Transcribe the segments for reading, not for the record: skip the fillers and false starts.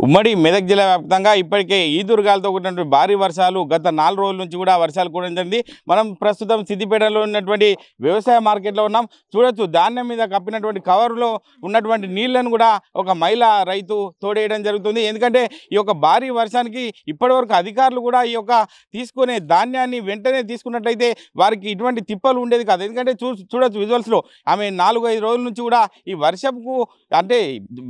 ఉమ్మడి మెదక్ జిల్లా వ్యాప్తంగా ఇప్పటికే ఈదురుగాలతో కూడినటువంటి భారీ వర్షాలు గత 4 రోజుల నుంచి కూడా వర్షాలు కురిసింది. మనం ప్రస్తుతం సిద్దిపేటలో ఉన్నటువంటి వ్యవసాయ మార్కెట్లో ఉన్నాం. చూడొచ్చు ధాన్యం మీద కప్పినటువంటి కవర్లో ఉన్నటువంటి నీళ్లను కూడా ఒక మహిళా రైతు తోడేయడం జరుగుతుంది. ఎందుకంటే ఈ యొక్క భారీ వర్షానికి ఇప్పటివరకు అధికారులు కూడా ఈ యొక్క తీసుకునే ధాన్యాన్ని వెంటనే తీసుకున్నట్లయితే వారికి ఇటువంటి తిప్పలు ఉండేది కాదు. ఎందుకంటే చూడొచ్చు విజువల్స్లో ఆమె 4-5 రోజుల నుంచి కూడా ఈ వర్షపు అంటే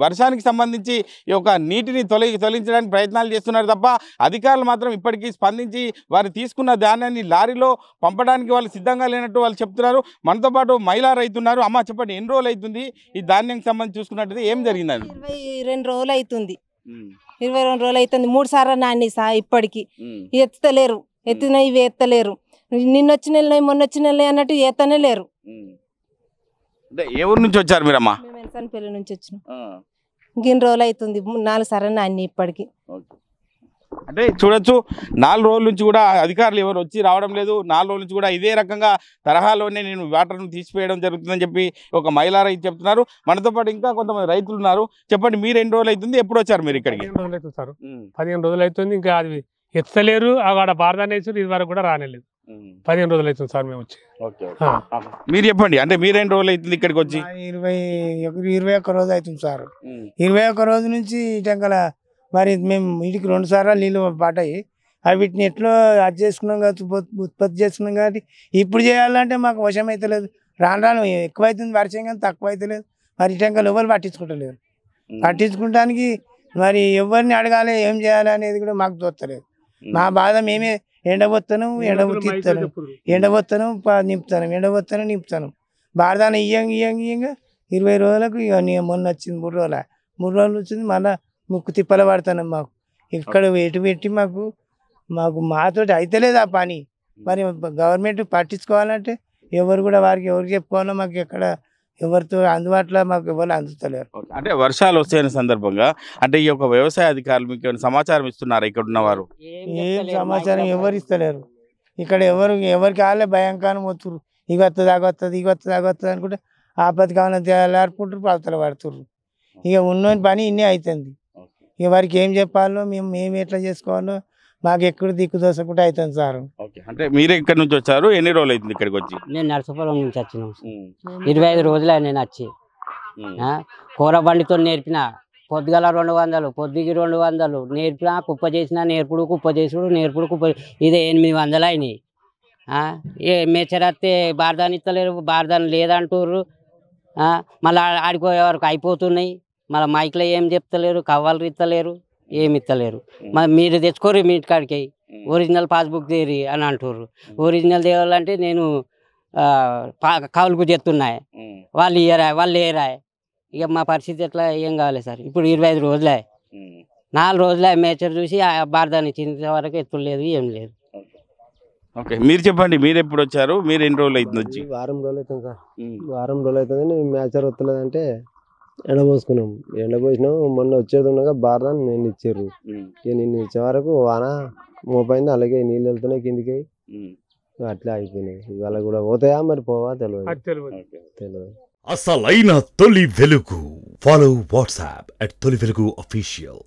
వర్షానికి సంబంధించి ఈ యొక్క నీటిని తొలగించడానికి ప్రయత్నాలు చేస్తున్నారు తప్ప అధికారులు మాత్రం ఇప్పటికీ స్పందించి వారు తీసుకున్న ధాన్యాన్ని లారీలో పంపడానికి వాళ్ళు సిద్ధంగా లేనట్టు వాళ్ళు చెప్తున్నారు. మనతో పాటు మహిళా రైతు ఉన్నారు. అమ్మ చెప్పండి, ఎన్ని రోజులు అవుతుంది ఈ ధాన్యానికి సంబంధించి చూసుకున్నట్టు ఏం జరిగిందని? 22 రోజులు అవుతుంది. 22 రోజులు అవుతుంది. 3 సార్లు నాన్ని ఇప్పటికి ఎత్తలేరు. ఎత్తిన ఇవి ఎత్తలేరు. నిన్నొచ్చిన నెల మొన్నొచ్చిన నెల అన్నట్టు ఎత్తనే లేరు. అంటే ఏ ఊరు నుంచి వచ్చారు మీరమ్మా? మేము ఎన్సన్పల్లి నుంచి వచ్చినాం. ఇన్ని రోజులు అవుతుంది. 4 సార్లు నాన్ని ఇప్పటికి. అంటే చూడొచ్చు 4 రోజుల నుంచి కూడా అధికారులు ఎవరు వచ్చి రావడం లేదు. 4 రోజుల నుంచి కూడా ఇదే రకంగా తరహాలోనే నేను వాటర్ను తీసివేయడం జరుగుతుందని చెప్పి ఒక మహిళా రైతు చెప్తున్నారు. మనతో పాటు ఇంకా కొంతమంది రైతులు ఉన్నారు. చెప్పండి, మీరు ఎన్ని రోజులు అవుతుంది, ఎప్పుడు వచ్చారు మీరు ఇక్కడికి? 15 రోజులు అవుతుంది సార్. 15 రోజులు అవుతుంది. ఇంకా అది ఎత్తలేరు. ఆడ బారదాన్ని వేసారు. ఇది వరకు కూడా రానేలేదు. 15 రోజులు అవుతుంది సార్ మేము వచ్చి. మీరు చెప్పండి, అంటే మీరు ఎన్ని రోజులు అవుతుంది ఇక్కడికి వచ్చి? 21 రోజు అవుతుంది సార్. 21 రోజు నుంచి ఇటంకల మరి మేము ఇంటికి 2 సార్లు నీళ్ళు పాటాయి. అవి వీటిని ఎట్లో అది చేసుకున్నాం కాబట్టి ఉత్పత్తి చేసుకున్నాం కాబట్టి ఇప్పుడు చేయాలంటే మాకు వశం అయితే లేదు. రాను ఎక్కువైతుంది వర్షం, కానీ తక్కువ అయితే లేదు. మరి ఇటంకలు ఎవరు పట్టించుకుంటలేరు. పట్టించుకోవడానికి మరి ఎవరిని అడగాలి, ఏం చేయాలి అనేది కూడా మాకు తోస్తలేదు. మా బాధ మేమే ఎండబోత్తను తీస్తాను, ఎండబోత్తను నింపుతాను. బారదాన ఇయ్యంగా 20 రోజులకు మొన్న వచ్చింది. 3 రోజులు వచ్చింది. మళ్ళీ ముక్కు తిప్పల పడతాను. మాకు ఇక్కడ ఎటు పెట్టి మాకు మాతోటి అయితలేదు ఆ పని. మరి గవర్నమెంట్ పట్టించుకోవాలంటే ఎవరు కూడా ఎవరికి చెప్పుకోవాలో మాకు ఎక్కడ ఎవరితో అందుబాటులో మాకు ఎవరు అందుతలేరు. అంటే వర్షాలు వస్తాయనే సందర్భంగా అంటే ఈ యొక్క వ్యవసాయ అధికారులు మీకు ఏమైనా సమాచారం ఇస్తున్నారు? ఇక్కడ ఉన్నవారు ఏం సమాచారం ఎవరు ఇస్తలేరు. ఇక్కడ ఎవరికి వాళ్ళే భయంకరం వస్తున్నారు. ఇక వస్తుంది ఆగొస్తుంది అనుకుంటే ఆపత్తి కావాలని ఆడుకుంటారు, పాతలు పడుతుర్రు. ఇక ఉన్న పని ఇన్నే అవుతుంది. ఇక వారికి ఏం చెప్పాలో మేము ఎట్లా చేసుకోవాలో మాకు ఎక్కడ దిక్కు దోసకుండా అవుతుంది సార్. అంటే మీరు ఇక్కడ నుంచి వచ్చారు, ఎన్ని రోజులు అవుతుంది ఇక్కడికి వచ్చి? నేను నర్సపురం నుంచి వచ్చినాం. 25 రోజులే నేను వచ్చి. కూర బండితో నేర్పిన పొద్దుగల 200, పొద్దుకి 200 నేర్పిన. కుప్ప చేసిన కుప్ప ఇదే 800 అయినాయి. ఏ మేచరత్తే బారదాని ఇస్తలేరు, బారదాని లేదంటారు. మళ్ళీ ఆడిపోయే వరకు అయిపోతున్నాయి. మళ్ళీ మైక్లో ఏం చెప్తలేరు, కవ్వాలు ఇస్తలేరు, ఏమి ఇస్తలేరు. మీరు తెచ్చుకోరు మీ ఇంటికాడికి, ఒరిజినల్ పాస్బుక్ తీరి అని అంటారు. ఒరిజినల్ తేవాలంటే నేను కవులకు చెప్తున్నాయి, వాళ్ళు ఏరా. ఇక మా పరిస్థితి ఎట్లా, ఏం కావాలి సార్? ఇప్పుడు 25 రోజులే, 4 రోజులే మేచర్ చూసి బారదాన్ని ఇచ్చిన వరకు ఎత్తులేదు, ఏం లేదు. ఓకే, మీరు చెప్పండి, మీరు ఎప్పుడు వచ్చారు, మీరు ఎన్ని రోజులు అవుతుంది వచ్చి? వారం రోజులు అవుతుంది సార్. వారం రోజులు అవుతుంది. మేచర్ వస్తలేదంటే ఎండపోసుకున్నాం. ఎండపోసినాం. మొన్న వచ్చేది ఉండగా బారదాన్ని నేను ఇచ్చారు. ఇక నిన్ను ఇచ్చే వరకు వాన మోపైంది. అలాగే నీళ్ళు వెళ్తున్నాయి కిందికి. అట్లా అయిపోయినాయి. ఇవాళ కూడా పోతాయా మరి పోవా తెలియదు. అసలైన తొలి వెలుగు. ఫాలో వాట్సాప్ @తొలి వెలుగు official.